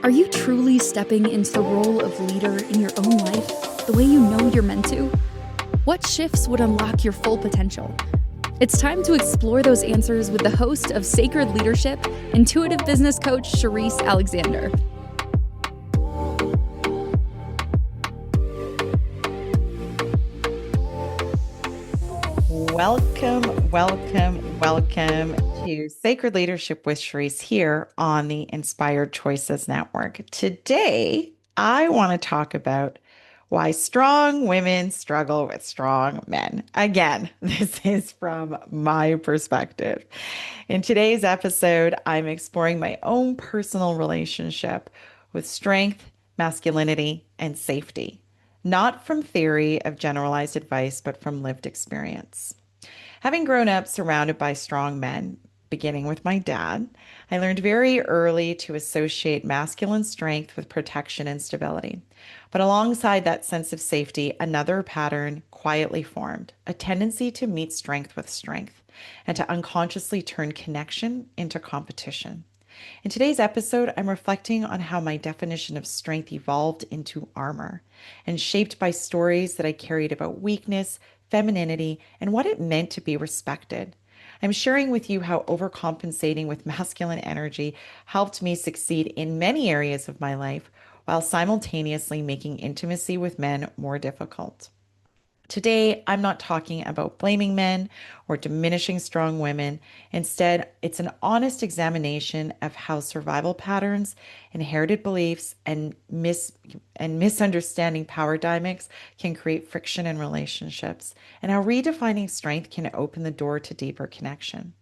Are you truly stepping into the role of leader in your own life the way you know you're meant to? What shifts would unlock your full potential? It's time to explore those answers with the host of Sacred Leadership, intuitive business coach Sherisse Alexander. Welcome to Sacred Leadership with Sherisse here on the Inspired Choices Network. Today, I want to talk about why strong women struggle with strong men. Again, this is from my perspective. In today's episode, I'm exploring my own personal relationship with strength, masculinity, and safety, not from theory of generalized advice, but from lived experience. Having grown up surrounded by strong men, beginning with my dad, I learned very early to associate masculine strength with protection and stability. But alongside that sense of safety, another pattern quietly formed, a tendency to meet strength with strength and to unconsciously turn connection into competition. In today's episode, I'm reflecting on how my definition of strength evolved into armor and shaped by stories that I carried about weakness, femininity, and what it meant to be respected. I'm sharing with you how overcompensating with masculine energy helped me succeed in many areas of my life while simultaneously making intimacy with men more difficult. Today, I'm not talking about blaming men or diminishing strong women. Instead, it's an honest examination of how survival patterns, inherited beliefs, and misunderstanding power dynamics can create friction in relationships, and how redefining strength can open the door to deeper connection.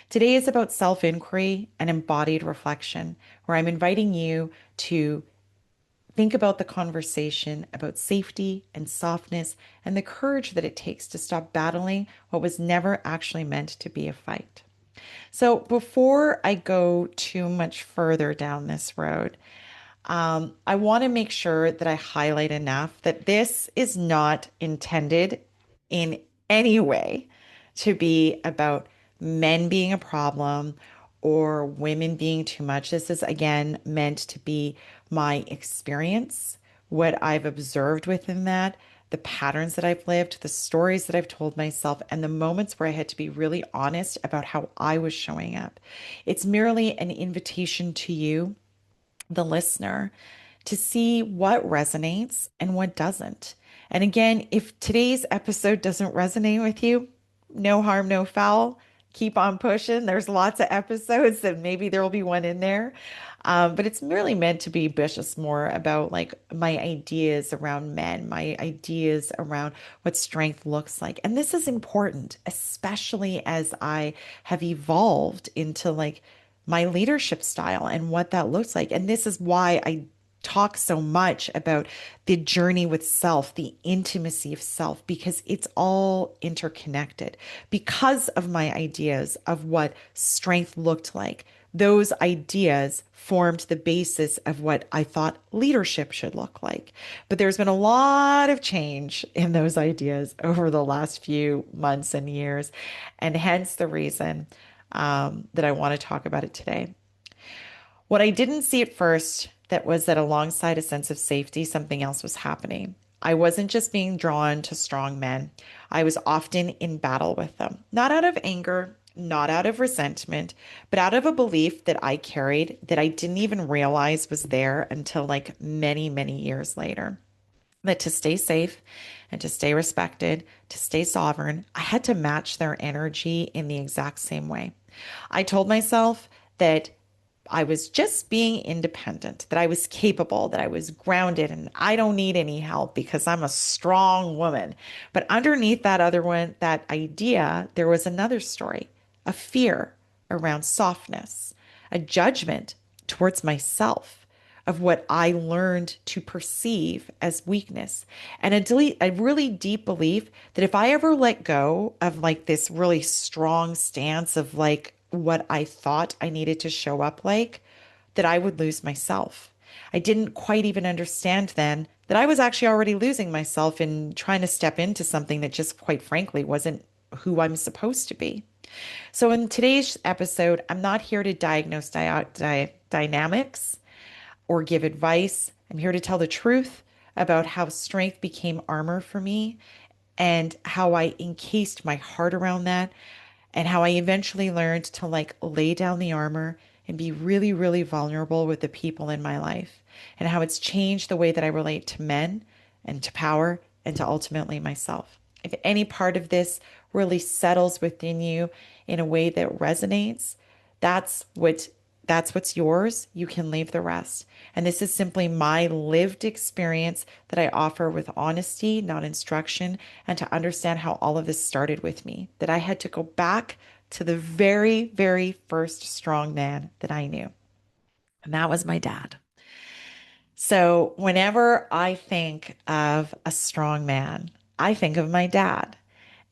Today is about self-inquiry and embodied reflection, where I'm inviting you to think about the conversation about safety and softness and the courage that it takes to stop battling what was never actually meant to be a fight. So, before I go too much further down this road, I want to make sure that I highlight enough that this is not intended in any way to be about men being a problem or women being too much. This is again meant to be my experience, what I've observed within that, the patterns that I've lived, the stories that I've told myself, and the moments where I had to be really honest about how I was showing up. It's merely an invitation to you, the listener, to see what resonates and what doesn't. And again, if today's episode doesn't resonate with you, no harm, no foul. Keep on pushing. There's lots of episodes that maybe there will be one in there. But it's merely meant to be ambitious more about like my ideas around men, my ideas around what strength looks like. And this is important, especially as I have evolved into like my leadership style and what that looks like. And this is why I talk so much about the journey with self, the intimacy of self, because it's all interconnected. Because of my ideas of what strength looked like, those ideas formed the basis of what I thought leadership should look like. But there's been a lot of change in those ideas over the last few months and years, and hence the reason that I want to talk about it today. What I didn't see at first that was that alongside a sense of safety, something else was happening. I wasn't just being drawn to strong men. I was often in battle with them, not out of anger, not out of resentment, but out of a belief that I carried that I didn't even realize was there until like many, many years later. That to stay safe and to stay respected, to stay sovereign, I had to match their energy in the exact same way. I told myself that I was just being independent, that I was capable, that I was grounded, and I don't need any help because I'm a strong woman. But underneath that other one, that idea, there was another story, a fear around softness, a judgment towards myself of what I learned to perceive as weakness, and a really deep belief that if I ever let go of like this really strong stance of like what I thought I needed to show up like, that I would lose myself. I didn't quite even understand then that I was actually already losing myself in trying to step into something that just quite frankly wasn't who I'm supposed to be. So in today's episode, I'm not here to diagnose dynamics. or give advice. I'm here to tell the truth about how strength became armor for me and how I encased my heart around that and how I eventually learned to like lay down the armor and be really, really vulnerable with the people in my life and how it's changed the way that I relate to men and to power and to ultimately myself. If any part of this really settles within you in a way that resonates, that's what that's what's yours. You can leave the rest. And this is simply my lived experience that I offer with honesty, not instruction, and to understand how all of this started with me. That I had to go back to the very, very first strong man that I knew. And that was my dad. So whenever I think of a strong man, I think of my dad.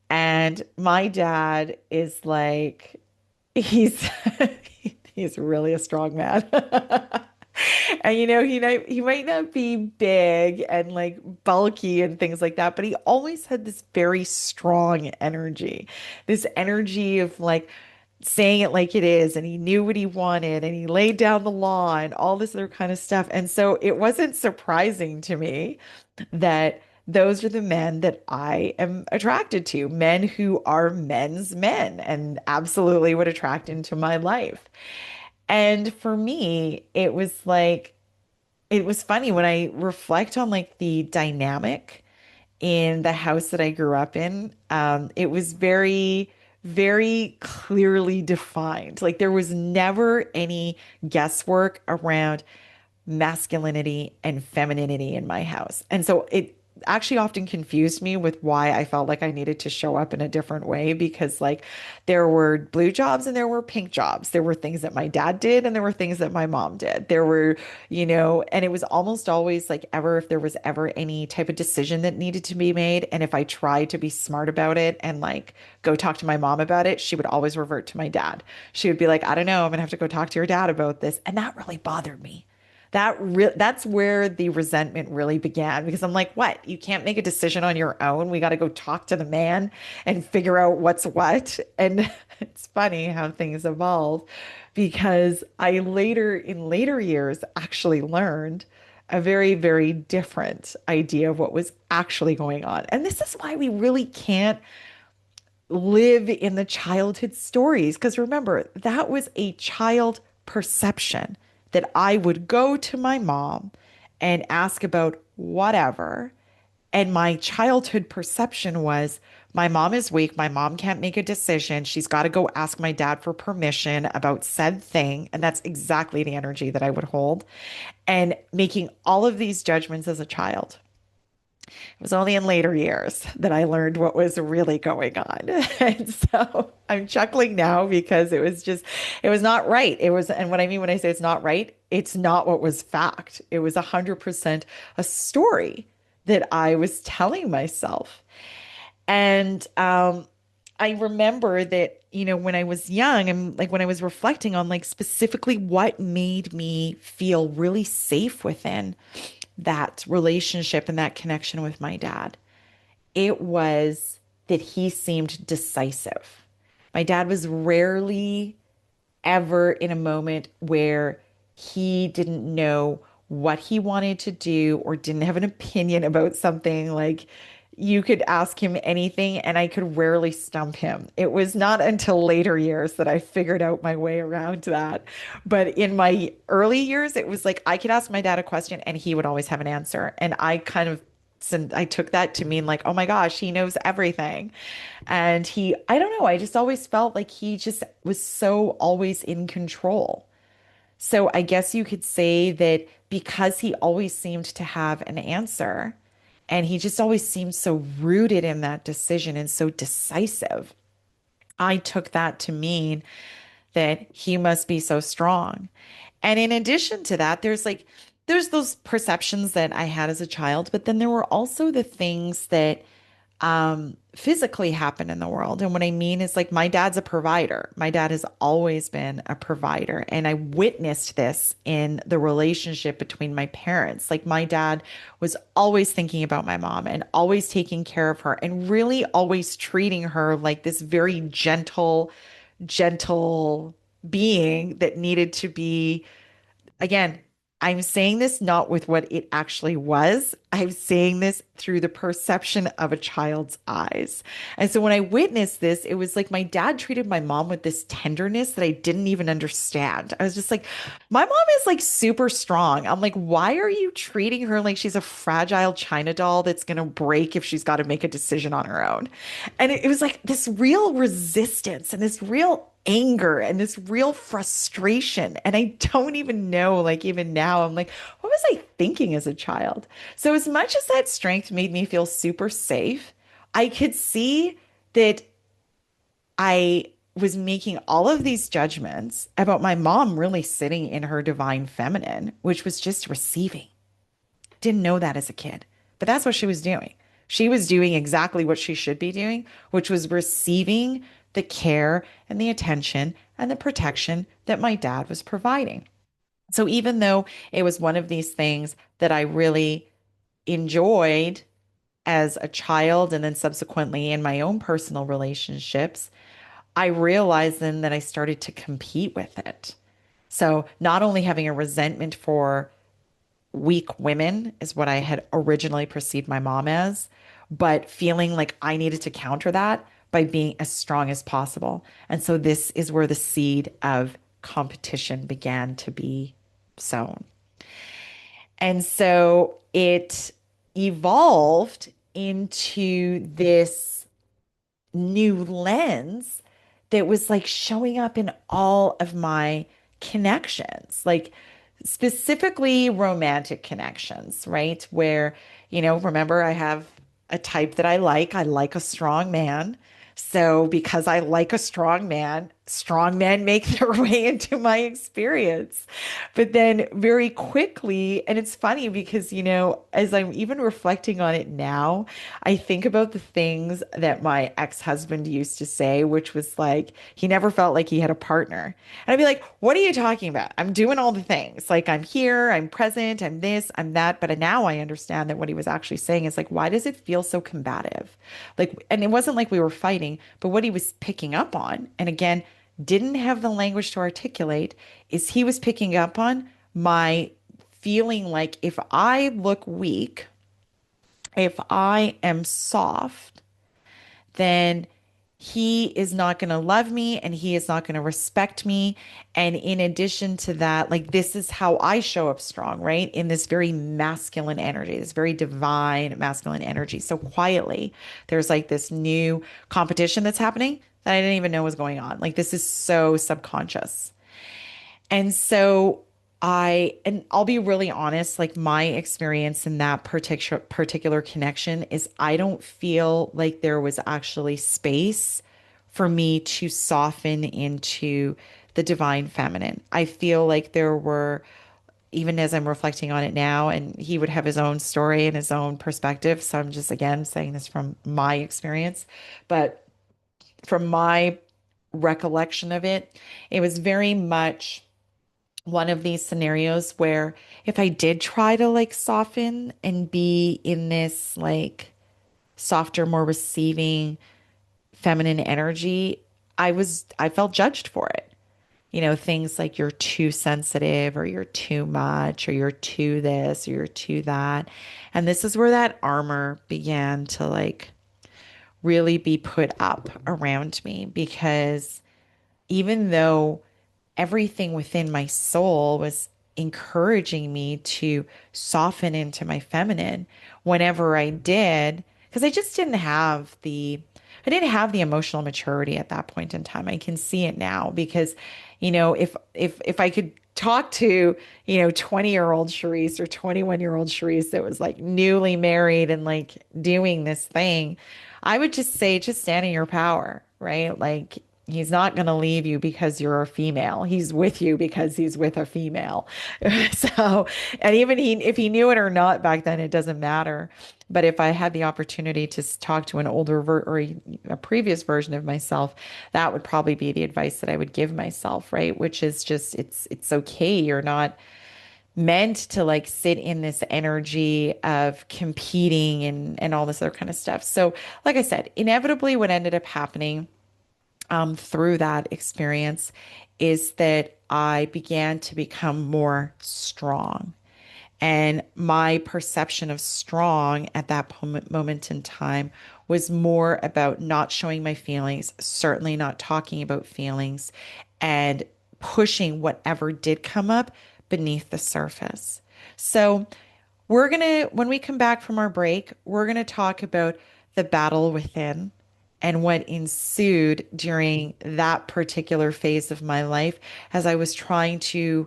And my dad is like, he's he's really a strong man. And he might not be big and like bulky and things like that, but he always had this very strong energy. This energy of like saying it like it is, and he knew what he wanted, and he laid down the law and all this other kind of stuff. And so it wasn't surprising to me that those are the men that I am attracted to, men who are men's men and absolutely would attract into my life. And for me, it was funny when I reflect on like the dynamic in the house that I grew up in. It was very, very clearly defined. Like there was never any guesswork around masculinity and femininity in my house. And so it actually often confused me with why I felt like I needed to show up in a different way because like there were blue jobs and there were pink jobs. There were things that my dad did and there were things that my mom did. There were, and it was almost always like ever if there was ever any type of decision that needed to be made and if I tried to be smart about it and like go talk to my mom about it, she would always revert to my dad. She would be like, "I don't know, I'm gonna have to go talk to your dad about this." And that really bothered me. That's where the resentment really began because I'm like, what? You can't make a decision on your own. We got to go talk to the man and figure out what's what. And it's funny how things evolve because in later years, actually learned a very, very different idea of what was actually going on. And this is why we really can't live in the childhood stories. Because remember, that was a child perception that I would go to my mom and ask about whatever. And my childhood perception was my mom is weak. My mom can't make a decision. She's got to go ask my dad for permission about said thing. And that's exactly the energy that I would hold. And making all of these judgments as a child. It was only in later years that I learned what was really going on. And so I'm chuckling now because it was not right. And what I mean when I say it's not right, it's not what was fact. It was 100% a story that I was telling myself. And I remember that, when I was young and like when I was reflecting on like specifically what made me feel really safe within that relationship and that connection with my dad, it was that he seemed decisive. My dad was rarely ever in a moment where he didn't know what he wanted to do or didn't have an opinion about something. Like you could ask him anything and I could rarely stump him. It was not until later years that I figured out my way around that. But in my early years, it was like I could ask my dad a question and he would always have an answer. And I took that to mean like, oh my gosh, he knows everything. And I don't know, I just always felt like he just was so always in control. So I guess you could say that because he always seemed to have an answer and he just always seemed so rooted in that decision and so decisive, I took that to mean that he must be so strong. And in addition to that, there's those perceptions that I had as a child, but then there were also the things that physically happen in the world. And what I mean is like my dad's a provider. My dad has always been a provider. And I witnessed this in the relationship between my parents. Like my dad was always thinking about my mom and always taking care of her and really always treating her like this very gentle being that needed to be, again, I'm saying this not with what it actually was. I'm saying this through the perception of a child's eyes. And so when I witnessed this, it was like my dad treated my mom with this tenderness that I didn't even understand. I was just like, my mom is like super strong. I'm like, why are you treating her like she's a fragile China doll that's going to break if she's got to make a decision on her own? And it was like this real resistance and this real anger and this real frustration. And I don't even know, like, even now, I'm like, what was I thinking as a child? So, as much as that strength made me feel super safe, I could see that I was making all of these judgments about my mom really sitting in her divine feminine, which was just receiving. Didn't know that as a kid, but that's what she was doing. She was doing exactly what she should be doing, which was receiving the care and the attention and the protection that my dad was providing. So even though it was one of these things that I really enjoyed as a child and then subsequently in my own personal relationships, I realized then that I started to compete with it. So not only having a resentment for weak women is what I had originally perceived my mom as, but feeling like I needed to counter that by being as strong as possible. And so this is where the seed of competition began to be sown. And so it evolved into this new lens that was like showing up in all of my connections, like specifically romantic connections, right? Where, remember, I have a type that I like. I like a strong man. So, because I like a strong men make their way into my experience. But then very quickly, and it's funny because, as I'm even reflecting on it now, I think about the things that my ex-husband used to say, which was like, he never felt like he had a partner. And I'd be like, what are you talking about? I'm doing all the things. Like, I'm here, I'm present, I'm this, I'm that. But now I understand that what he was actually saying is like, why does it feel so combative? Like, and it wasn't like we were fighting, but what he was picking up on, and again, didn't have the language to articulate, is he was picking up on my feeling like if I look weak, if I am soft, then he is not going to love me and he is not going to respect me. And in addition to that, like this is how I show up strong, right? In this very masculine energy, this very divine masculine energy. So quietly, there's like this new competition that's happening that I didn't even know was going on. Like this is so subconscious. And so and I'll be really honest, like my experience in that particular connection is I don't feel like there was actually space for me to soften into the divine feminine. I feel like there were, even as I'm reflecting on it now, and he would have his own story and his own perspective. So I'm just again saying this from my experience, but from my recollection of it, it was very much one of these scenarios where if I did try to like soften and be in this like softer, more receiving feminine energy, I felt judged for it. Things like you're too sensitive or you're too much or you're too this or you're too that. And this is where that armor began to like really be put up around me because even though everything within my soul was encouraging me to soften into my feminine whenever I did, because I didn't have the emotional maturity at that point in time. I can see it now because, if I could talk to, 20-year-old Sherisse or 21-year-old Sherisse that was like newly married and like doing this thing, I would just say, just stand in your power, right? Like he's not going to leave you because you're a female. He's with you because he's with a female. So, and even if he knew it or not back then, it doesn't matter. But if I had the opportunity to talk to an or a previous version of myself, that would probably be the advice that I would give myself, right? Which is just, it's okay. You're not meant to like sit in this energy of competing and all this other kind of stuff. So, like I said, inevitably what ended up happening through that experience is that I began to become more strong. And my perception of strong at that moment in time was more about not showing my feelings, certainly not talking about feelings, and pushing whatever did come up beneath the surface. So, when we come back from our break, we're going to talk about the battle within and what ensued during that particular phase of my life as I was trying to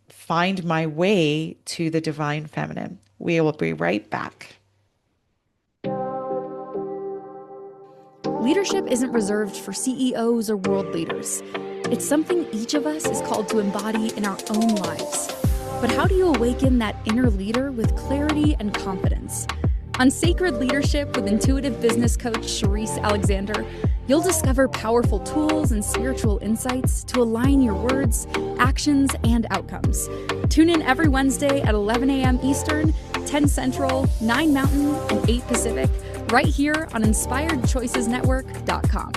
find my way to the divine feminine. We will be right back. Leadership isn't reserved for CEOs or world leaders. It's something each of us is called to embody in our own lives. But how do you awaken that inner leader with clarity and confidence? On Sacred Leadership with intuitive business coach Sherisse Alexander, you'll discover powerful tools and spiritual insights to align your words, actions, and outcomes. Tune in every Wednesday at 11 a.m. Eastern, 10 Central, 9 Mountain, and 8 Pacific, right here on InspiredChoicesNetwork.com.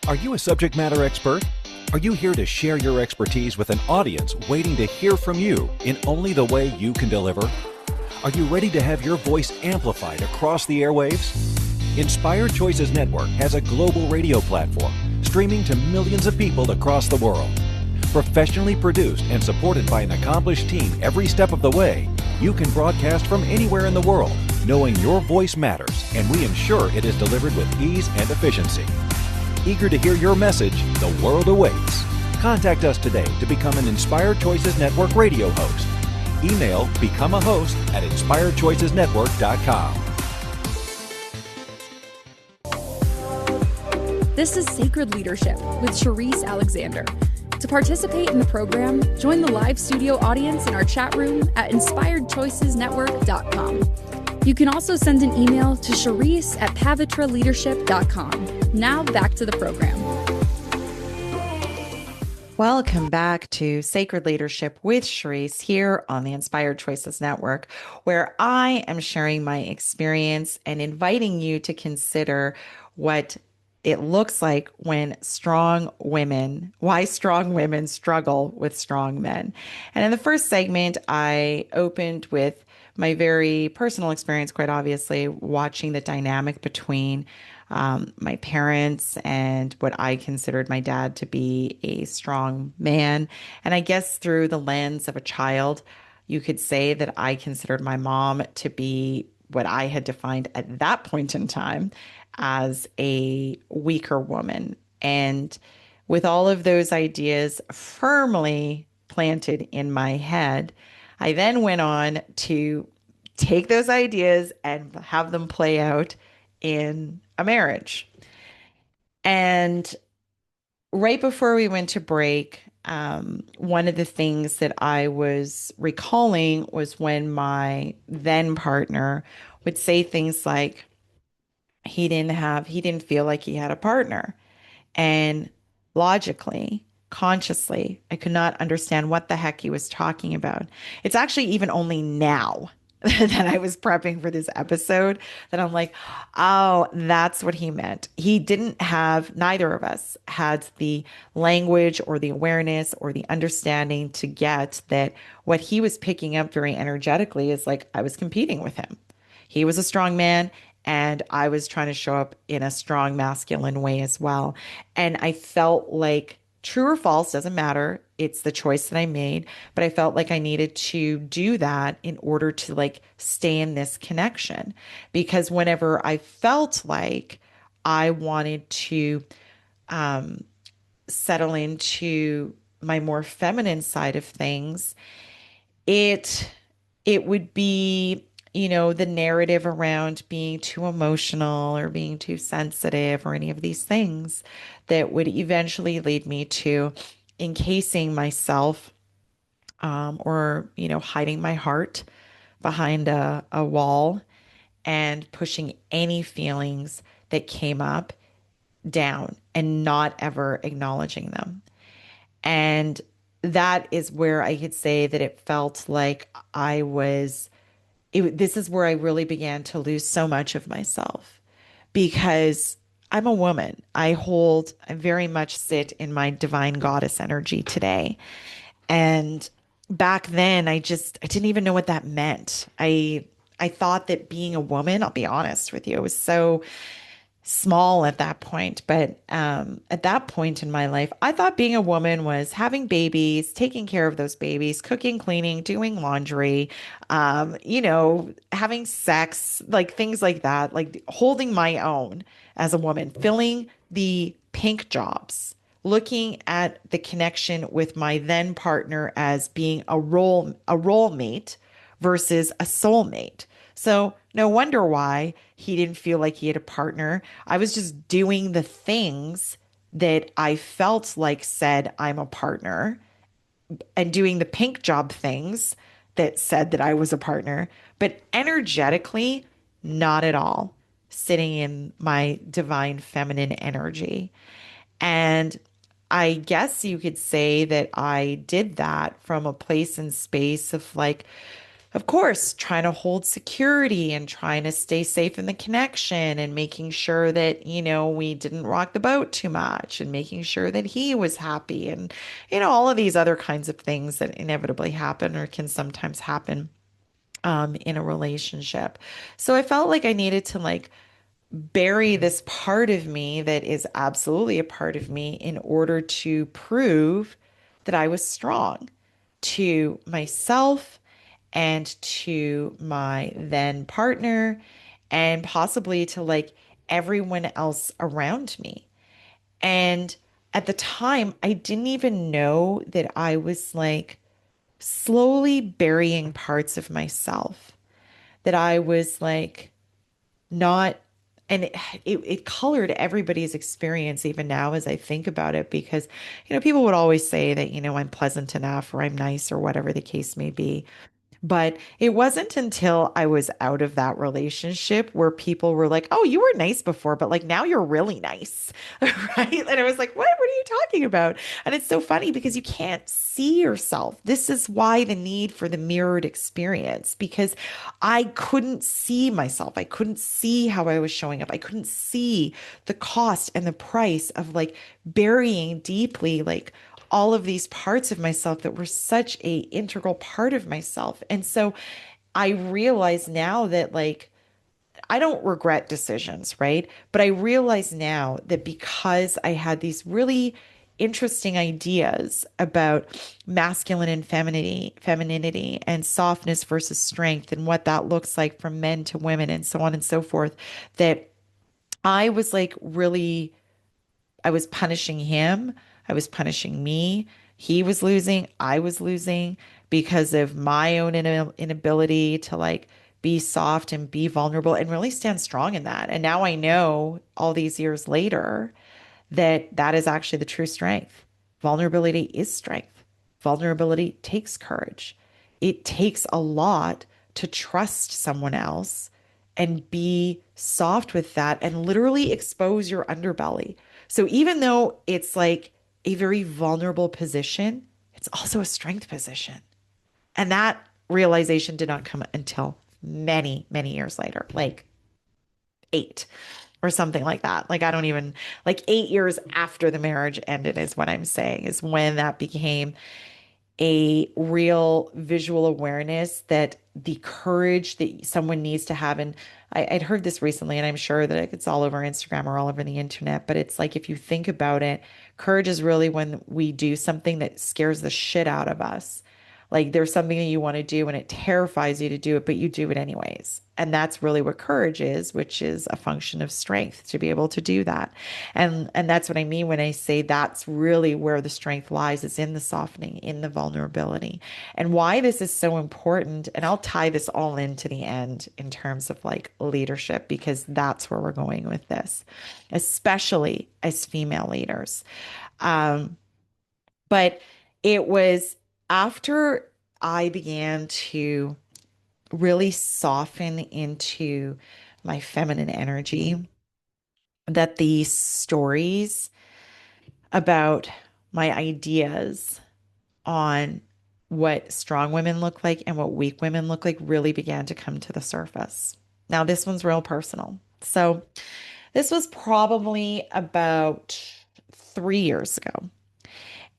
Are you a subject matter expert? Are you here to share your expertise with an audience waiting to hear from you in only the way you can deliver? Are you ready to have your voice amplified across the airwaves? Inspired Choices Network has a global radio platform streaming to millions of people across the world. Professionally produced and supported by an accomplished team every step of the way, you can broadcast from anywhere in the world, knowing your voice matters, and we ensure it is delivered with ease and efficiency. Eager to hear your message, the world awaits. Contact us today to become an Inspired Choices Network radio host. Email become a host at inspiredchoicesnetwork.com. This is Sacred Leadership with Sherisse Alexander. To participate in the program, join the live studio audience in our chat room at inspiredchoicesnetwork.com. You can also send an email to Sherisse at pavitraleadership.com. Now back to the program. Welcome back to Sacred Leadership with Sherisse here on the Inspired Choices Network, where I am sharing my experience and inviting you to consider what it looks like when why strong women struggle with strong men. And in the first segment, I opened with my very personal experience, quite obviously, watching the dynamic between my parents and what I considered my dad to be a strong man. And I guess through the lens of a child, you could say that I considered my mom to be what I had defined at that point in time as a weaker woman. And with all of those ideas firmly planted in my head, I then went on to take those ideas and have them play out in a marriage. And right before we went to break, one of the things that I was recalling was when my then partner would say things like, he didn't feel like he had a partner. And logically, consciously, I could not understand what the heck he was talking about. It's actually even only now that I was prepping for this episode that I'm like, oh, that's what he meant. Neither of us had the language or the awareness or the understanding to get that what he was picking up very energetically is like I was competing with him. He was a strong man, and I was trying to show up in a strong masculine way as well. And I felt like true or false doesn't matter. It's the choice that I made, but I felt like I needed to do that in order to like stay in this connection. Because whenever I felt like I wanted to settle into my more feminine side of things, it it would be, the narrative around being too emotional or being too sensitive or any of these things that would eventually lead me to encasing myself, or hiding my heart behind a wall and pushing any feelings that came up down and not ever acknowledging them. And that is where I could say that it felt like this is where I really began to lose so much of myself because I'm a woman. I very much sit in my divine goddess energy today. And back then, I didn't even know what that meant. I thought that being a woman, I'll be honest with you, it was so small at that point. But at that point in my life, I thought being a woman was having babies, taking care of those babies, cooking, cleaning, doing laundry, having sex, like things like that, like holding my own as a woman, filling the pink jobs, looking at the connection with my then partner as being a role mate versus a soulmate. So no wonder why he didn't feel like he had a partner. I was just doing the things that I felt like said I'm a partner and doing the pink job things that said that I was a partner, but energetically, not at all. Sitting in my divine feminine energy. And I guess you could say that I did that from a place and space of like, of course, trying to hold security and trying to stay safe in the connection and making sure that, we didn't rock the boat too much and making sure that he was happy and, all of these other kinds of things that inevitably happen or can sometimes happen in a relationship. So I felt like I needed to like bury this part of me that is absolutely a part of me in order to prove that I was strong to myself and to my then partner and possibly to like everyone else around me. And at the time, I didn't even know that I was like slowly burying parts of myself, that I was like not and it colored everybody's experience even now as I think about it because people would always say that I'm pleasant enough or I'm nice or whatever the case may be. But it wasn't until I was out of that relationship where people were like, "Oh, you were nice before, but like now you're really nice." Right? And I was like, What are you talking about?" And it's so funny because you can't see yourself. This is why the need for the mirrored experience, because I couldn't see myself. I couldn't see how I was showing up. I couldn't see the cost and the price of like burying deeply, like all of these parts of myself that were such a integral part of myself. And so I realize now that like I don't regret decisions, right? But I realize now that because I had these really interesting ideas about masculine and femininity and softness versus strength and what that looks like from men to women and so on and so forth, that I was like really I was punishing him. I was punishing me. He was losing. I was losing because of my own inability to like be soft and be vulnerable and really stand strong in that. And now I know all these years later that that is actually the true strength. Vulnerability is strength. Vulnerability takes courage. It takes a lot to trust someone else and be soft with that and literally expose your underbelly. So even though it's like a very vulnerable position, it's also a strength position. And that realization did not come until many, many years later, like 8 or something like that. Like, I don't even, like 8 years after the marriage ended, is what I'm saying, is when that became a real visual awareness that the courage that someone needs to have. And I'd heard this recently, and I'm sure that it's all over Instagram or all over the internet, but it's like, if you think about it, courage is really when we do something that scares the shit out of us. Like there's something that you want to do and it terrifies you to do it, but you do it anyways. And that's really what courage is, which is a function of strength to be able to do that. And that's what I mean when I say that's really where the strength lies, is in the softening, in the vulnerability. And why this is so important, and I'll tie this all into the end in terms of like leadership, because that's where we're going with this, especially as female leaders. Um, but it was after I began to really soften into my feminine energy that these stories about my ideas on what strong women look like and what weak women look like really began to come to the surface. Now, this one's real personal. So, this was probably about 3 years ago.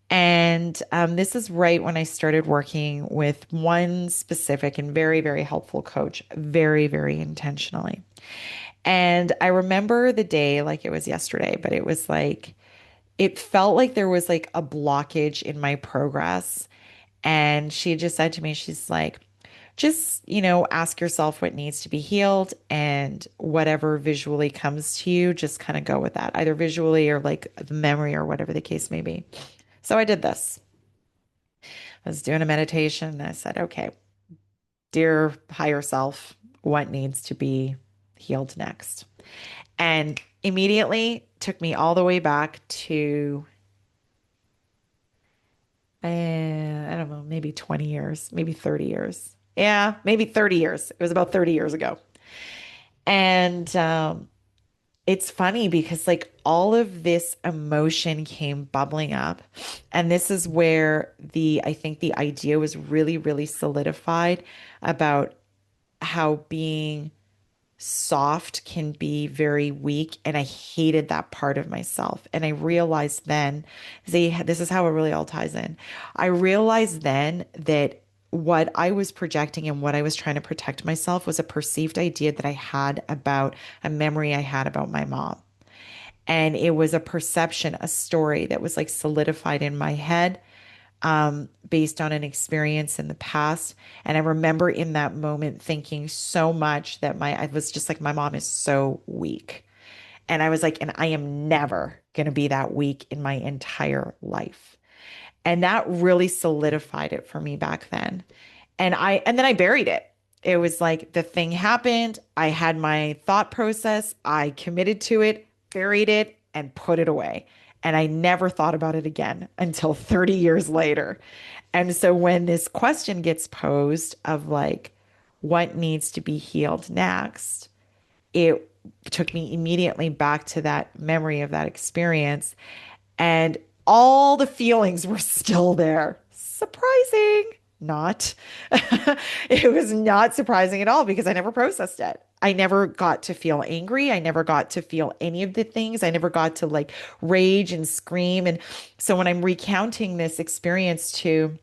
And this is right when I started working with one specific and very, very helpful coach, very, very intentionally. And I remember the day like it was yesterday, but it was like, it felt like there was like a blockage in my progress. And she just said to me, she's like, just, ask yourself what needs to be healed and whatever visually comes to you, just kind of go with that, either visually or like the memory or whatever the case may be. So I did this. I was doing a meditation and I said, okay, dear higher self, what needs to be healed next? And immediately took me all the way back to, I don't know, maybe 20 years, maybe 30 years. Yeah, maybe 30 years. It was about 30 years ago. And it's funny because like all of this emotion came bubbling up. And this is where I think the idea was really, really solidified about how being soft can be very weak. And I hated that part of myself. And I realized then, see, this is how it really all ties in. I realized then that what I was projecting and what I was trying to protect myself was a perceived idea that I had about a memory I had about my mom. And it was a perception, a story that was like solidified in my head based on an experience in the past. And I remember in that moment thinking so much that I was just like, my mom is so weak. And I was like, and I am never going to be that weak in my entire life. And that really solidified it for me back then. And then I buried it. It was like the thing happened. I had my thought process. I committed to it, buried it, and put it away. And I never thought about it again until 30 years later. And so when this question gets posed of like, what needs to be healed next, it took me immediately back to that memory of that experience. And all the feelings were still there. Surprising. Not. It was not surprising at all because I never processed it. I never got to feel angry. I never got to feel any of the things. I never got to like rage and scream. And so when I'm recounting this experience to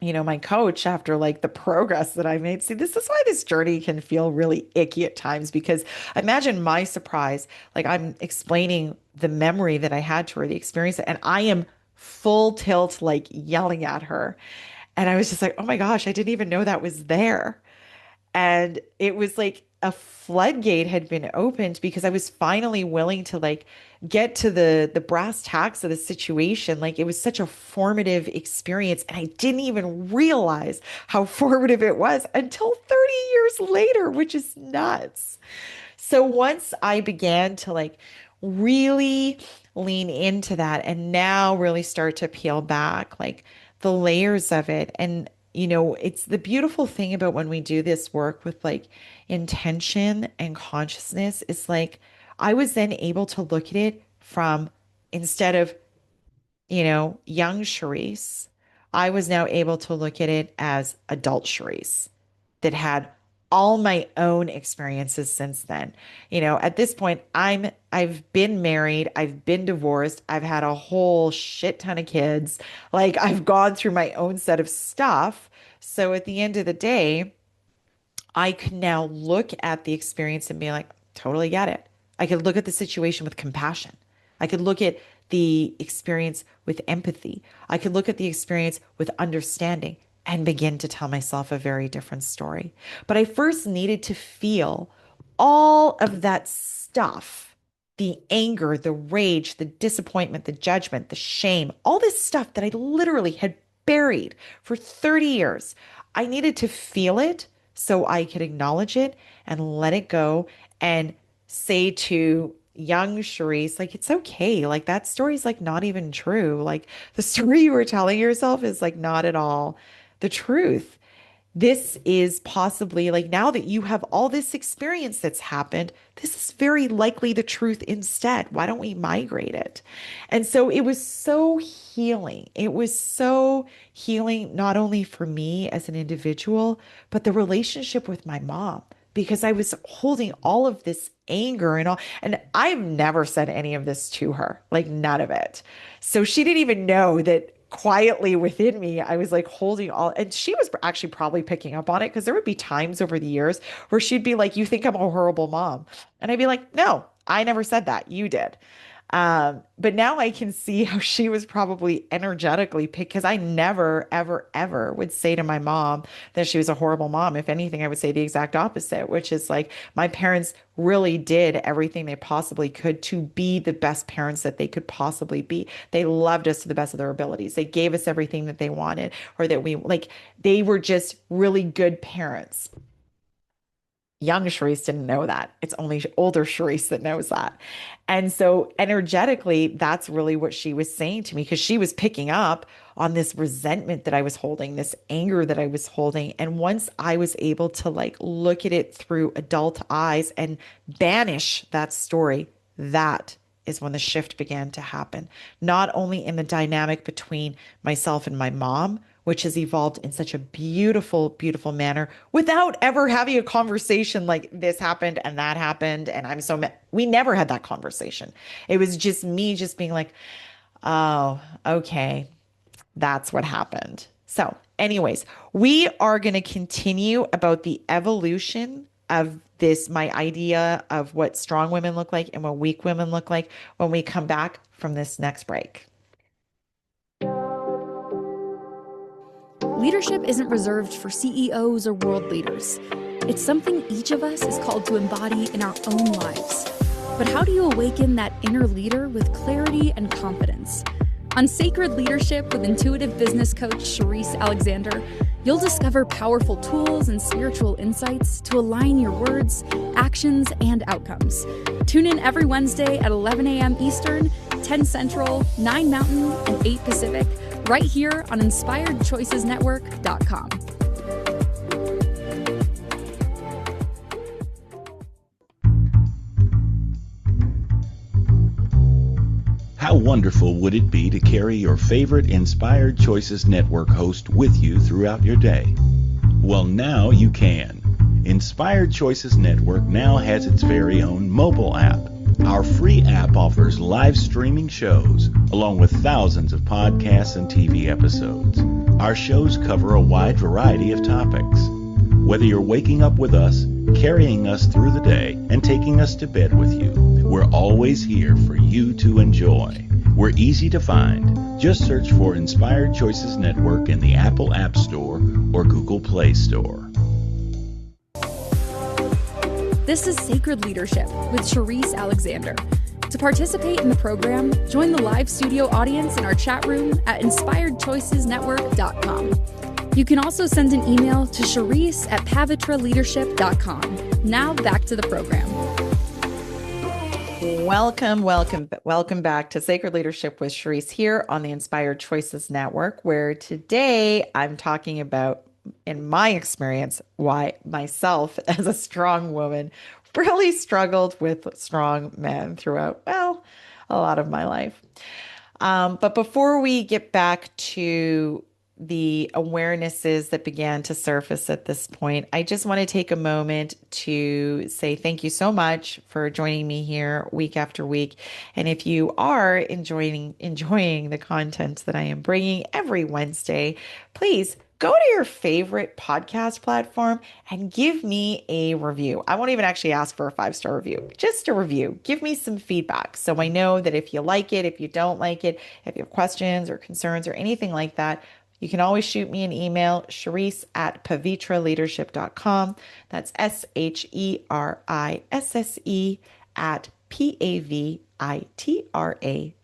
my coach after like the progress that I made. See, this is why this journey can feel really icky at times because imagine my surprise. Like I'm explaining the memory that I had to her, the experience, and I am full tilt, like yelling at her. And I was just like, oh my gosh, I didn't even know that was there. And it was like a floodgate had been opened because I was finally willing to like get to the brass tacks of the situation. Like it was such a formative experience. And I didn't even realize how formative it was until 30 years later, which is nuts. So once I began to like really lean into that and now really start to peel back like the layers of it. And, it's the beautiful thing about when we do this work with like intention and consciousness is like I was then able to look at it from instead of, young Sherisse, I was now able to look at it as adult Sherisse that had all my own experiences since then. At this point, I've been married, I've been divorced, I've had a whole shit ton of kids. Like I've gone through my own set of stuff. So at the end of the day, I could now look at the experience and be like, totally get it. I could look at the situation with compassion. I could look at the experience with empathy. I could look at the experience with understanding and begin to tell myself a very different story. But I first needed to feel all of that stuff, the anger, the rage, the disappointment, the judgment, the shame, all this stuff that I literally had buried for 30 years. I needed to feel it so I could acknowledge it and let it go and say to young Sherisse, like, it's okay. Like, that story's like not even true. Like, the story you were telling yourself is like not at all the truth. this is possibly like now that you have all this experience that's happened, this is very likely the truth instead. Why don't we migrate it? And so it was so healing. It was so healing, not only for me as an individual, but the relationship with my mom, because I was holding all of this anger and all. And I've never said any of this to her, like none of it. So she didn't even know that quietly within me, I was like holding all, and she was actually probably picking up on it because there would be times over the years where she'd be like, "You think I'm a horrible mom?" And I'd be like, "No, I never said that. You did." But now I can see how she was probably energetically picked because I never, ever, ever would say to my mom that she was a horrible mom. If anything, I would say the exact opposite, which is like my parents really did everything they possibly could to be the best parents that they could possibly be. They loved us to the best of their abilities. They gave us everything that they wanted or that we like. They were just really good parents. Young Sherisse didn't know that. It's only older Sherisse that knows that. And so energetically, that's really what she was saying to me because she was picking up on this resentment that I was holding, this anger that I was holding. And once I was able to like look at it through adult eyes and banish that story, that is when the shift began to happen, not only in the dynamic between myself and my mom, which has evolved in such a beautiful, beautiful manner without ever having a conversation like this happened and that happened. And I'm so mad. We never had that conversation. It was just me just being like, oh, okay, that's what happened. So, anyways, we are going to continue about the evolution of this, my idea of what strong women look like and what weak women look like when we come back from this next break. Leadership isn't reserved for CEOs or world leaders. It's something each of us is called to embody in our own lives. But how do you awaken that inner leader with clarity and confidence? On Sacred Leadership with intuitive business coach Sherisse Alexander, you'll discover powerful tools and spiritual insights to align your words, actions, and outcomes. Tune in every Wednesday at 11 a.m. Eastern, 10 Central, 9 Mountain, and 8 Pacific, right here on InspiredChoicesNetwork.com. How wonderful would it be to carry your favorite Inspired Choices Network host with you throughout your day? Well, now you can. Inspired Choices Network now has its very own mobile app. Our free app offers live streaming shows, along with thousands of podcasts and TV episodes. Our shows cover a wide variety of topics. Whether you're waking up with us, carrying us through the day, and taking us to bed with you, we're always here for you to enjoy. We're easy to find. Just search for Inspired Choices Network in the Apple App Store or Google Play Store. This is Sacred Leadership with Sherisse Alexander. To participate in the program, join the live studio audience in our chat room at InspiredChoicesNetwork.com. You can also send an email to Sherisse@pavitraleadership.com. Now back to the program. Welcome back to Sacred Leadership with Sherisse here on the Inspired Choices Network, where today I'm talking about, in my experience, why myself as a strong woman really struggled with strong men throughout, well, a lot of my life. But before we get back to the awarenesses that began to surface at this point, I just want to take a moment to say thank you so much for joining me here week after week. And if you are enjoying the content that I am bringing every Wednesday, please go to your favorite podcast platform and give me a review. I won't even actually ask for a 5-star review, just a review. Give me some feedback so I know that if you like it, if you don't like it, if you have questions or concerns or anything like that, you can always shoot me an email, Sherisse@pavitraleadership.com. That's SHERISSE at PAVITRA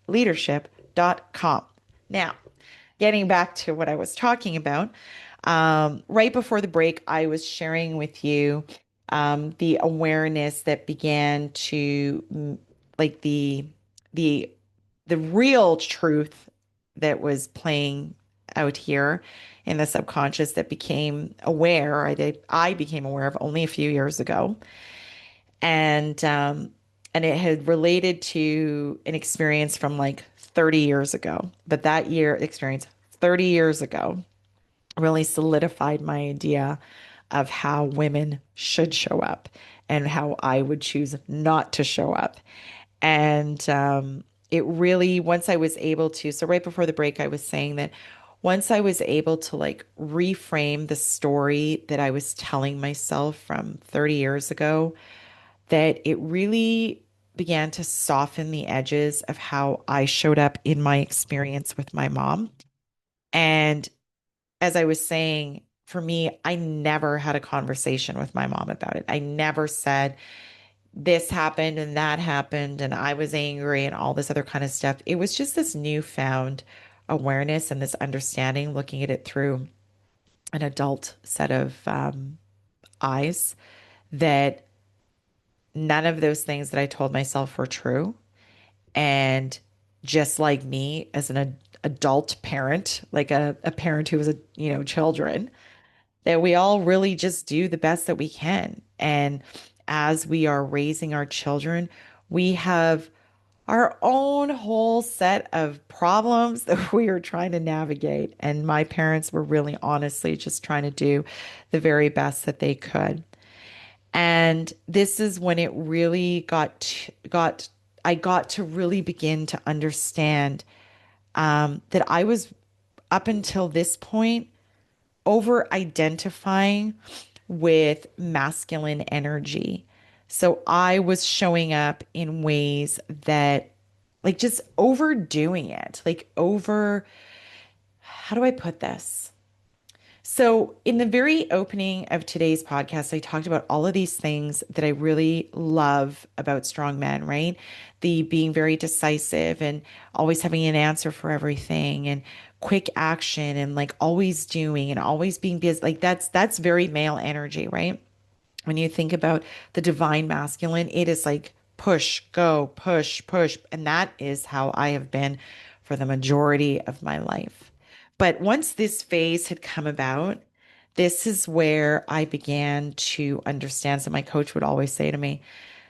leadership.com. Now, getting back to what I was talking about, right before the break, I was sharing with you the awareness that began to, like the real truth that was playing out here in the subconscious that became aware. I became aware of only a few years ago, and and it had related to an experience from like 30 years ago. But that year experience 30 years ago really solidified my idea of how women should show up and how I would choose not to show up. And it really, once I was able to, so right before the break, I was saying that once I was able to like reframe the story that I was telling myself from 30 years ago, that it really began to soften the edges of how I showed up in my experience with my mom. And as I was saying, for me, I never had a conversation with my mom about it. I never said this happened and that happened and I was angry and all this other kind of stuff. It was just this newfound awareness and this understanding, looking at it through an adult set of eyes, that none of those things that I told myself were true. And just like me as an adult parent, like a parent who was children, that we all really just do the best that we can. And as we are raising our children, we have our own whole set of problems that we are trying to navigate. And my parents were really honestly just trying to do the very best that they could. And this is when it really I got to really begin to understand that I was, up until this point, over identifying with masculine energy. So I was showing up in ways that, like, just overdoing it, how do I put this? So, in the very opening of today's podcast, I talked about all of these things that I really love about strong men, right? The being very decisive and always having an answer for everything and quick action and like always doing and always being busy. Like that's very male energy, right? When you think about the divine masculine, it is like push, go, push, push. And that is how I have been for the majority of my life. But once this phase had come about, this is where I began to understand. So my coach would always say to me,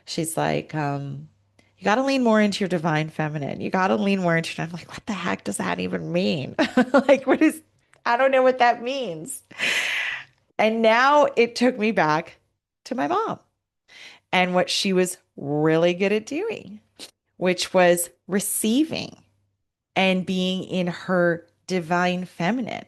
she's like, you got to lean more into your divine feminine. You got to lean more into, I'm like, what the heck does that even mean? Like, I don't know what that means. And now it took me back to my mom and what she was really good at doing, which was receiving and being in her divine feminine.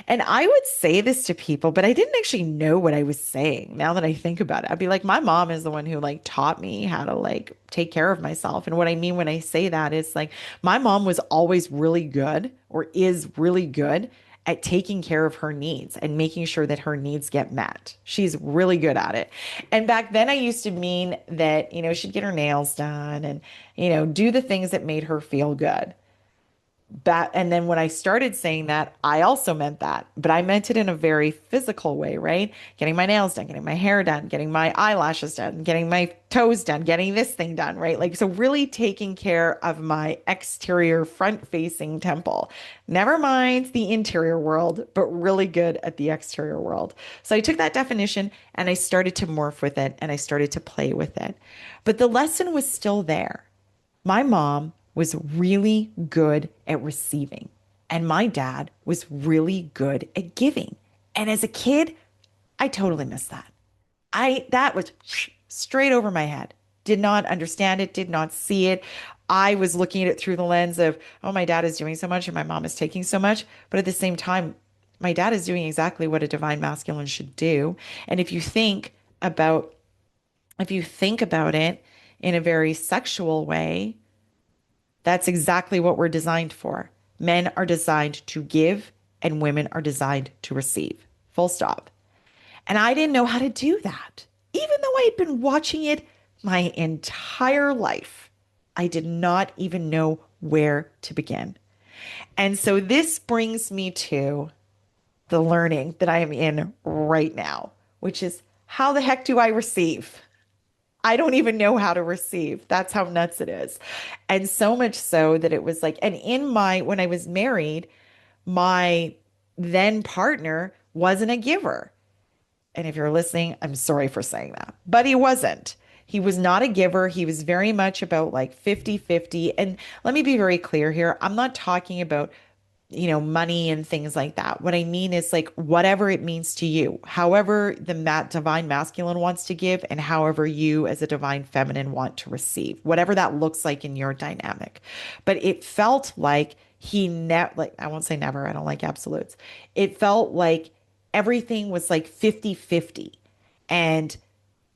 And I would say this to people, but I didn't actually know what I was saying. Now that I think about it, I'd be like, my mom is the one who like taught me how to like take care of myself. And what I mean when I say that is like, my mom was always really good, or is really good at taking care of her needs and making sure that her needs get met. She's really good at it. And back then I used to mean that, she'd get her nails done and, do the things that made her feel good. And then when I started saying that, I also meant that, but I meant it in a very physical way, right? Getting my nails done, getting my hair done, getting my eyelashes done, getting my toes done, getting this thing done, right? Like, so really taking care of my exterior front facing temple. Never mind the interior world, but really good at the exterior world. So I took that definition and I started to morph with it and I started to play with it. But the lesson was still there. My mom was really good at receiving, and my dad was really good at giving. And as a kid, I totally missed that. That was straight over my head. Did not understand it, did not see it. I was looking at it through the lens of, oh, my dad is doing so much and my mom is taking so much. But at the same time, my dad is doing exactly what a divine masculine should do. And if you think about it in a very sexual way, that's exactly what we're designed for. Men are designed to give and women are designed to receive. Full stop. And I didn't know how to do that. Even though I had been watching it my entire life, I did not even know where to begin. And so this brings me to the learning that I am in right now, which is, how the heck do I receive? I don't even know how to receive. That's how nuts it is. And so much so that it was like, and when I was married, my then partner wasn't a giver. And if you're listening, I'm sorry for saying that, but he wasn't. He was not a giver. He was very much about like 50-50. And let me be very clear here. I'm not talking about, money and things like that. What I mean is like whatever it means to you, however the divine masculine wants to give, and however you as a divine feminine want to receive, whatever that looks like in your dynamic. But it felt like he never, like, I won't say never, I don't like absolutes. It felt like everything was like 50-50. And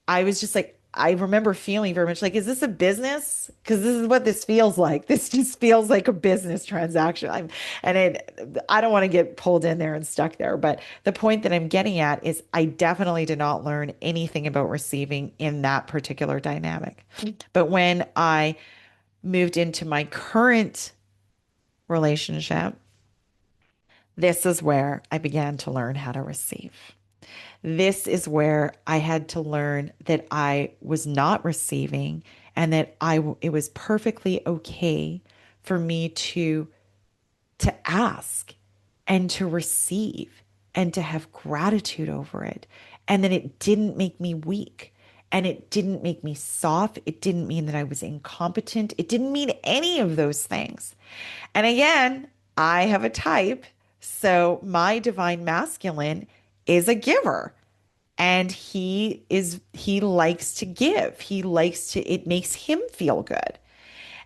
I was just like, I remember feeling very much like, is this a business? Because this is what this feels like. This just feels like a business transaction. I don't want to get pulled in there and stuck there. But the point that I'm getting at is I definitely did not learn anything about receiving in that particular dynamic. But when I moved into my current relationship, this is where I began to learn how to receive. This is where I had to learn that I was not receiving and that it was perfectly okay for me to ask and to receive and to have gratitude over it. And that it didn't make me weak and it didn't make me soft. It didn't mean that I was incompetent. It didn't mean any of those things. And again, I have a type. So my divine masculine is a giver. And he likes to give. It makes him feel good.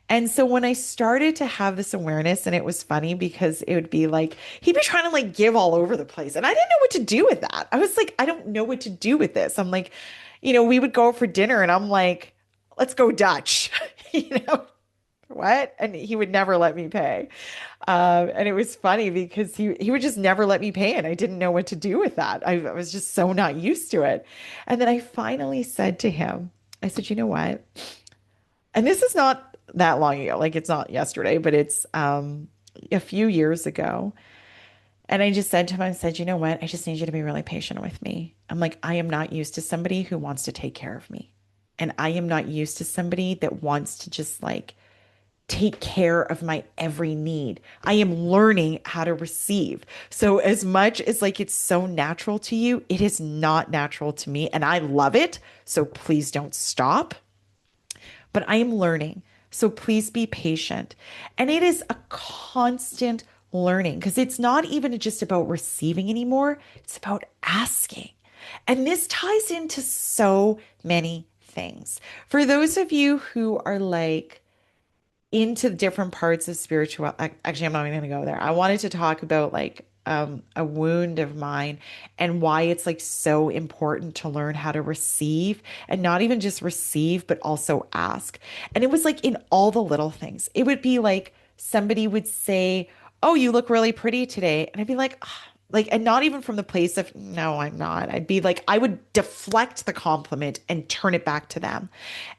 And so when I started to have this awareness, and it was funny because it would be like, he'd be trying to like give all over the place. And I didn't know what to do with that. I was like, I don't know what to do with this. I'm like, we would go for dinner and I'm like, let's go Dutch, what? And he would never let me pay. And it was funny because he would just never let me pay. And I didn't know what to do with that. I was just so not used to it. And then I finally said to him, I said, you know what? And this is not that long ago. Like it's not yesterday, but it's a few years ago. And I just said to him, I said, you know what? I just need you to be really patient with me. I'm like, I am not used to somebody who wants to take care of me. And I am not used to somebody that wants to just like take care of my every need. I am learning how to receive. So as much as like it's so natural to you, it is not natural to me. And I love it. So please don't stop. But I am learning. So please be patient. And it is a constant learning because it's not even just about receiving anymore. It's about asking. And this ties into so many things. For those of you who are like, into different parts of spiritual. Actually, I'm not even going to go there. I wanted to talk about like a wound of mine and why it's like so important to learn how to receive and not even just receive, but also ask. And it was like in all the little things. It would be like somebody would say, "Oh, you look really pretty today," and I'd be like, "Ah," like, and not even from the place of, no, I'm not. I'd be like, I would deflect the compliment and turn it back to them.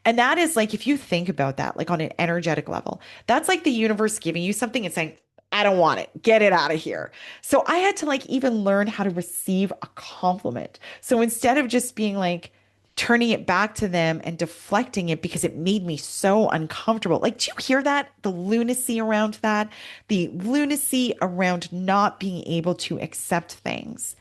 And that is like, if you think about that, like on an energetic level, that's like the universe giving you something and saying, I don't want it. Get it out of here. So I had to like even learn how to receive a compliment. So instead of just being like, turning it back to them and deflecting it because it made me so uncomfortable. Like, do you hear that? The lunacy around that, the lunacy around not being able to accept things.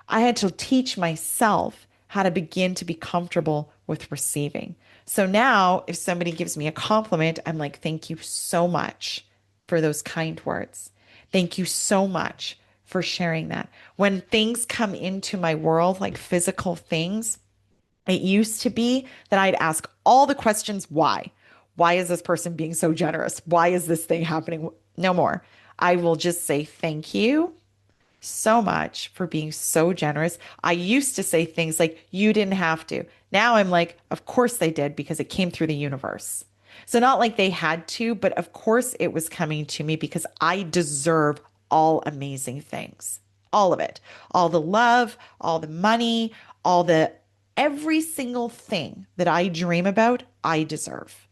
I had to teach myself how to begin to be comfortable with receiving. So now if somebody gives me a compliment, I'm like, thank you so much for those kind words. Thank you so much for sharing that. When things come into my world, like physical things, it used to be that I'd ask all the questions, why? Why is this person being so generous? Why is this thing happening? No more. I will just say thank you so much for being so generous. I used to say things like, you didn't have to. Now I'm like, of course they did because it came through the universe. So not like they had to, but of course it was coming to me because I deserve all amazing things. All of it. All the love, all the money, every single thing that I dream about, I deserve.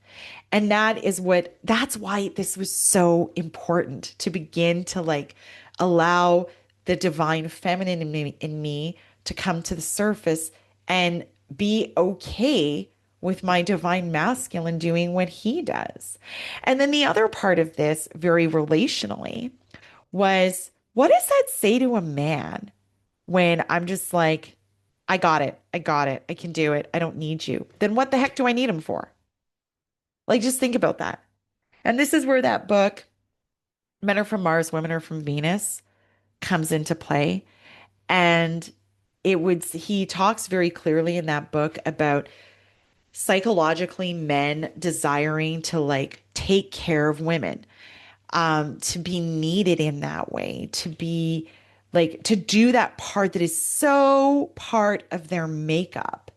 And that's why this was so important to begin to like allow the divine feminine in me to come to the surface and be okay with my divine masculine doing what he does. And then the other part of this, very relationally, was What does that say to a man when I'm just like, I got it. I got it. I can do it. I don't need you. Then what the heck do I need him for? Like, just think about that. And this is where that book, Men Are From Mars, Women Are From Venus, comes into play. And he talks very clearly in that book about psychologically men desiring to like take care of women, to be needed in that way, to be like, to do that part that is so part of their makeup.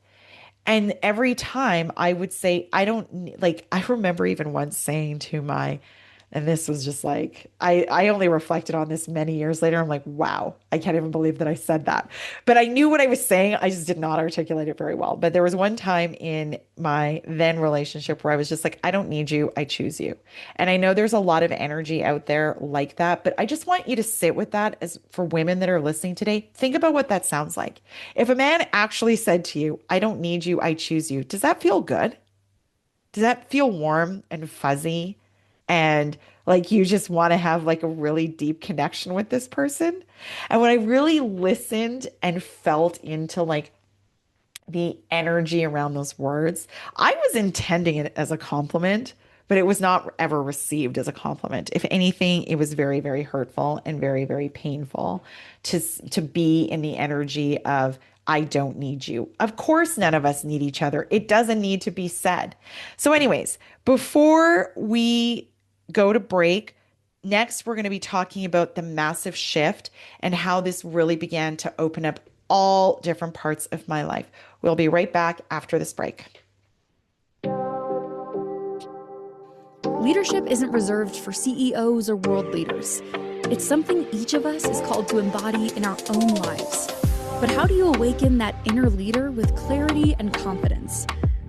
And every time I would say, I don't like, I remember even once saying to my, and this was just like, I only reflected on this many years later. I'm like, wow, I can't even believe that I said that. But I knew what I was saying. I just did not articulate it very well. But there was one time in my then relationship where I was just like, I don't need you. I choose you. And I know there's a lot of energy out there like that, but I just want you to sit with that as for women that are listening today. Think about what that sounds like. If a man actually said to you, I don't need you. I choose you. Does that feel good? Does that feel warm and fuzzy and like you just want to have like a really deep connection with this person? And when I really listened and felt into like the energy around those words, I was intending it as a compliment, but it was not ever received as a compliment. If anything, it was very, very hurtful and very, very painful to be in the energy of I don't need you. Of course, none of us need each other. It doesn't need to be said. So, anyways, before we go to break, next, we're going to be talking about the massive shift and how this really began to open up all different parts of my life. We'll be right back after this break. Leadership isn't reserved for CEOs or world leaders. It's something each of us is called to embody in our own lives. But how do you awaken that inner leader with clarity and confidence?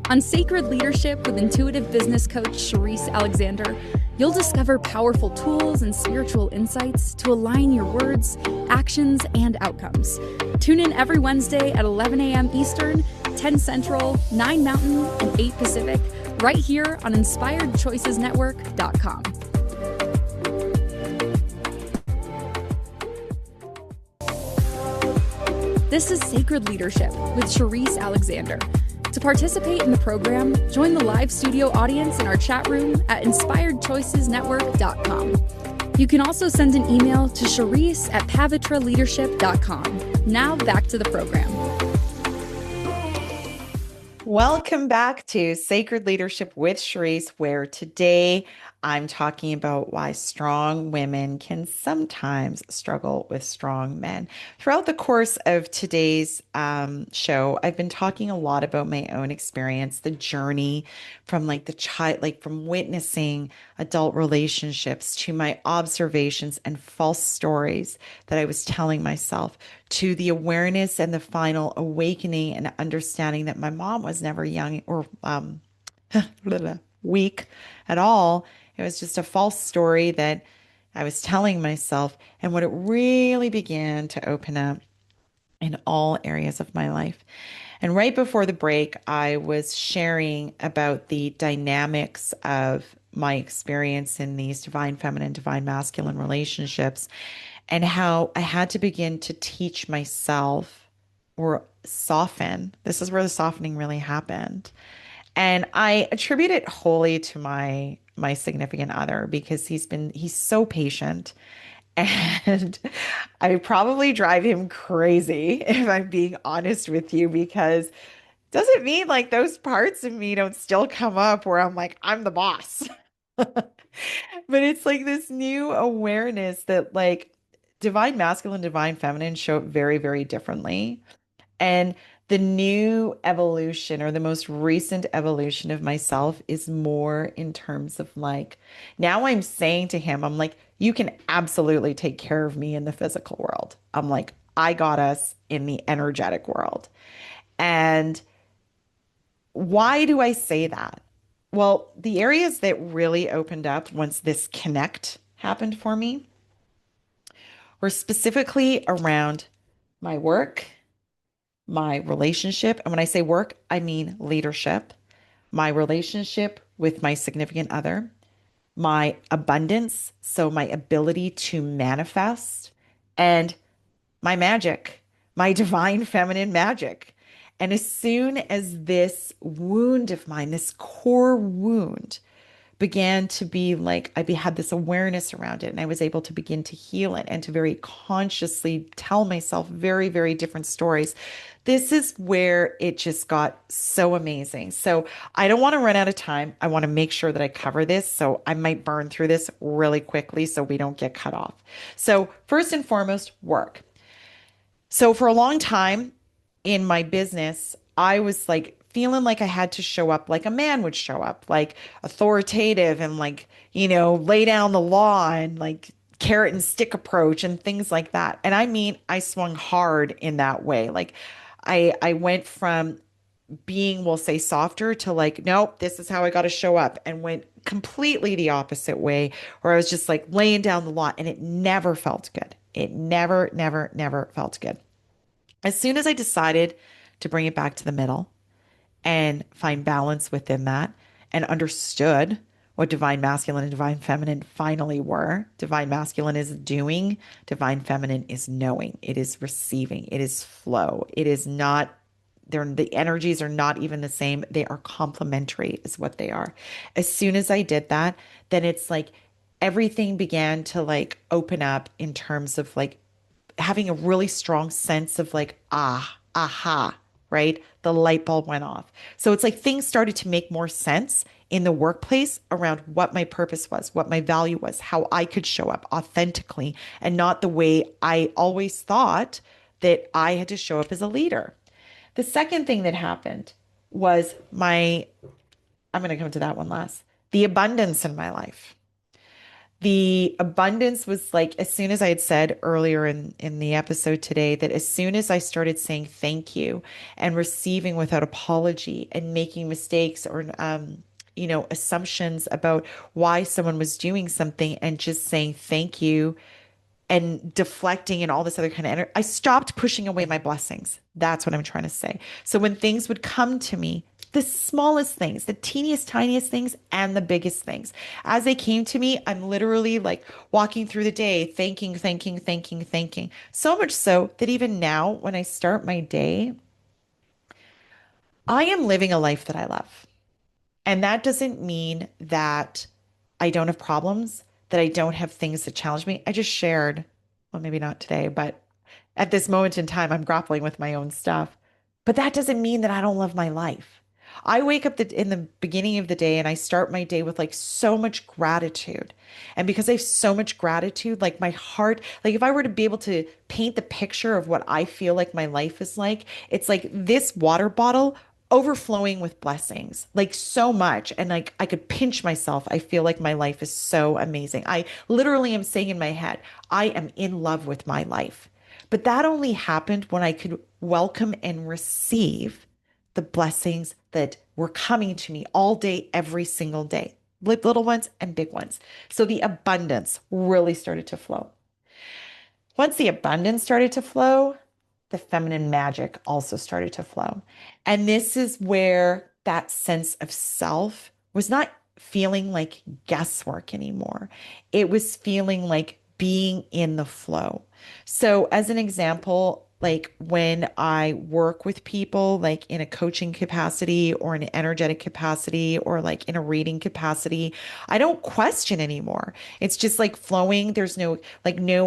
On Sacred Leadership with intuitive business coach Sherisse Alexander, you'll discover powerful tools and spiritual insights to align your words, actions, and outcomes. Tune in every Wednesday at 11 a.m. Eastern, 10 Central, 9 Mountain, and 8 Pacific, right here on InspiredChoicesNetwork.com. This is Sacred Leadership with Sherisse Alexander. To participate in the program, join the live studio audience in our chat room at InspiredChoicesNetwork.com. You can also send an email to Sherisse@pavitraleadership.com. Now back to the program. Welcome back to Sacred Leadership with Sherisse, where today I'm talking about why strong women can sometimes struggle with strong men. Throughout the course of today's show, I've been talking a lot about my own experience, the journey from like the child, like from witnessing adult relationships to my observations and false stories that I was telling myself, to the awareness and the final awakening and understanding that my mom was never young or weak at all. It was just a false story that I was telling myself. And when it really began to open up in all areas of my life. And right before the break, I was sharing about the dynamics of my experience in these divine feminine, divine masculine relationships, and how I had to begin to teach myself or soften. This is where the softening really happened. And I attribute it wholly to my significant other because he's so patient and I probably drive him crazy if I'm being honest with you because doesn't mean like those parts of me don't still come up where I'm like I'm the boss. But it's like this new awareness that like divine masculine, divine feminine show up very, very differently. And the new evolution or the most recent evolution of myself is more in terms of like, now I'm saying to him, I'm like, you can absolutely take care of me in the physical world. I'm like, I got us in the energetic world. And why do I say that? Well, the areas that really opened up once this connect happened for me were specifically around my work, my relationship. And when I say work, I mean leadership, my relationship with my significant other, my abundance, so my ability to manifest and my magic, my divine feminine magic. And as soon as this wound of mine, this core wound, began to be like, had this awareness around it, and I was able to begin to heal it and to very consciously tell myself very, very different stories. This is where it just got so amazing. So I don't want to run out of time. I want to make sure that I cover this. So I might burn through this really quickly so we don't get cut off. So, first and foremost, work. So for a long time in my business, I was like feeling like I had to show up like a man would show up, like authoritative and like, lay down the law and like carrot and stick approach and things like that. And I mean, I swung hard in that way. Like I went from being, we'll say, softer to like, nope, this is how I got to show up, and went completely the opposite way where I was just like laying down the law, and it never felt good. It never, never, never felt good. As soon as I decided to bring it back to the middle and find balance within that and understood what divine masculine and divine feminine finally were. Divine masculine is doing, divine feminine is knowing. It is receiving, it is flow. It is not, the energies are not even the same. They are complementary, is what they are. As soon as I did that, then it's like everything began to like open up in terms of like having a really strong sense of like, aha, right? The light bulb went off. So it's like things started to make more sense in the workplace around what my purpose was, what my value was, how I could show up authentically, and not the way I always thought that I had to show up as a leader. The second thing that happened was I'm going to come to that one last, the abundance in my life. The abundance was like, as soon as I had said earlier in the episode today, that as soon as I started saying thank you and receiving without apology and making mistakes or, assumptions about why someone was doing something and just saying thank you and deflecting and all this other kind of energy, I stopped pushing away my blessings. That's what I'm trying to say. So when things would come to me, the smallest things, the teeniest, tiniest things, and the biggest things, as they came to me, I'm literally like walking through the day, thanking, thanking, thanking, thanking. So much so that even now, when I start my day, I am living a life that I love. And that doesn't mean that I don't have problems, that I don't have things that challenge me. I just shared, well, maybe not today, but at this moment in time, I'm grappling with my own stuff. But that doesn't mean that I don't love my life. I wake up in the beginning of the day and I start my day with like so much gratitude. And because I have so much gratitude, like my heart, like if I were to be able to paint the picture of what I feel like my life is like, it's like this water bottle overflowing with blessings, like so much. And like I could pinch myself. I feel like my life is so amazing. I literally am saying in my head, I am in love with my life. But that only happened when I could welcome and receive the blessings that were coming to me all day, every single day, little ones and big ones. So the abundance really started to flow. Once the abundance started to flow, the feminine magic also started to flow. And this is where that sense of self was not feeling like guesswork anymore. It was feeling like being in the flow. So, as an example, like when I work with people, like in a coaching capacity or an energetic capacity or like in a reading capacity, I don't question anymore. It's just like flowing. There's no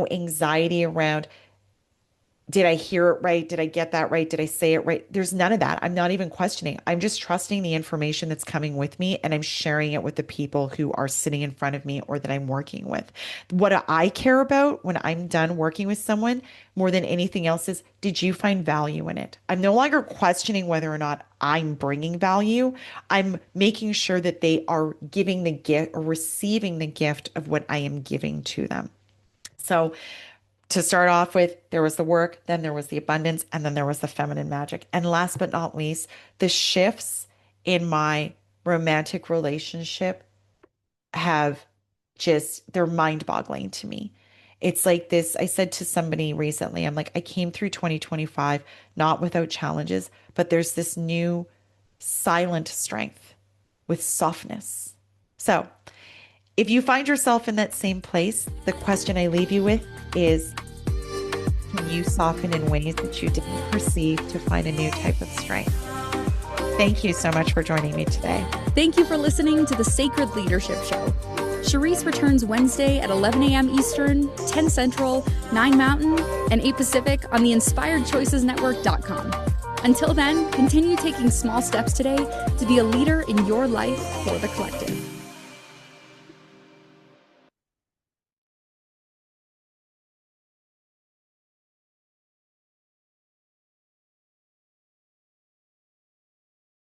anxiety around, did I hear it right? Did I get that right? Did I say it right? There's none of that. I'm not even questioning. I'm just trusting the information that's coming with me, and I'm sharing it with the people who are sitting in front of me or that I'm working with. What I care about when I'm done working with someone more than anything else is, did you find value in it? I'm no longer questioning whether or not I'm bringing value. I'm making sure that they are giving the gift or receiving the gift of what I am giving to them. So, to start off with, there was the work, then there was the abundance, and then there was the feminine magic. And last but not least, the shifts in my romantic relationship they're mind boggling to me. It's like this. I said to somebody recently, I'm like, I came through 2025 not without challenges, but there's this new silent strength with softness. So, if you find yourself in that same place, the question I leave you with is, can you soften in ways that you didn't perceive to find a new type of strength? Thank you so much for joining me today. Thank you for listening to the Sacred Leadership Show. Sherisse returns Wednesday at 11 a.m. Eastern, 10 Central, 9 Mountain, and 8 Pacific on the InspiredChoicesNetwork.com. Until then, continue taking small steps today to be a leader in your life for the collective.